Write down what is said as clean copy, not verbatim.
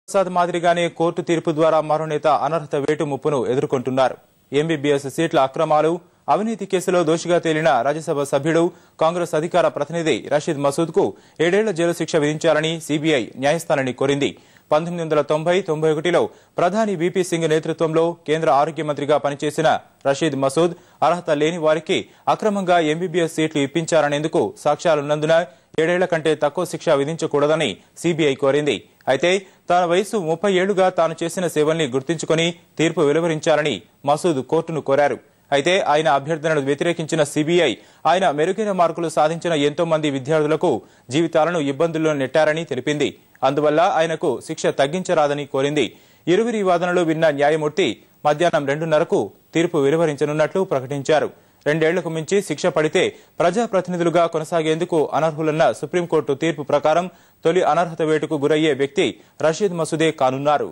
ప్రసాద్ మాదిరిగానే కోర్టు తీర్పు ద్వారా మరో నేత అనర్హత వేటు ముప్పును ఎదుర్కొంటున్నారు. ఎంబీబీఎస్ సీట్ల అక్రమాలు, అవినీతి కేసులో దోషిగా తేలిన రాజ్యసభ సభ్యుడు, కాంగ్రెస్ అధికార ప్రతినిధి రషీద్ మసూద్ కు 7 ఏళ్ల జైలు శిక్ష విధించాలని సీబీఐ న్యాయస్థానాన్ని కోరింది. 1990-91లో ప్రధాని వీపీ సింగ్ నేతృత్వంలో కేంద్ర ఆరోగ్య మంత్రిగా పనిచేసిన రషీద్ మసూద్ అర్హత లేని వారికి అక్రమంగా ఎంబీబీఎస్ సీట్లు ఇప్పించారనేందుకు సాక్ష్యాలున్నందున 7 ఏళ్ల కంటే తక్కువ శిక్ష విధించకూడదని సీబీఐ కోరింది. అయితే తన వయసు 30 ఏళ్లుగా తాను చేసిన సేవల్ని గుర్తించుకుని తీర్పు వెలువరించాలని మసూద్ కోర్టును కోరారు. అయితే ఆయన అభ్యర్థనను వ్యతిరేకించిన సీబీఐ ఆయన మెరుగైన మార్కులు సాధించిన ఎంతో మంది విద్యార్థులకు జీవితాలను ఇబ్బందుల్లో నెట్టారని తెలిపింది. అందువల్ల ఆయనకు శిక్ష తగ్గించరాదని కోరింది. ఇరువురి వాదనలు విన్న న్యాయమూర్తి మధ్యాహ్నం 2:30కు తీర్పు వెలువరించనున్నట్లు ప్రకటించారు. 2 ఏళ్లకు మించి శిక్ష పడితే ప్రజాప్రతినిధులుగా కొనసాగేందుకు అనర్హులన్న సుప్రీంకోర్టు తీర్పు ప్రకారం తొలి అనర్హత వేటుకు గురయ్యే వ్యక్తి రషీద్ మసూదే కానున్నారు.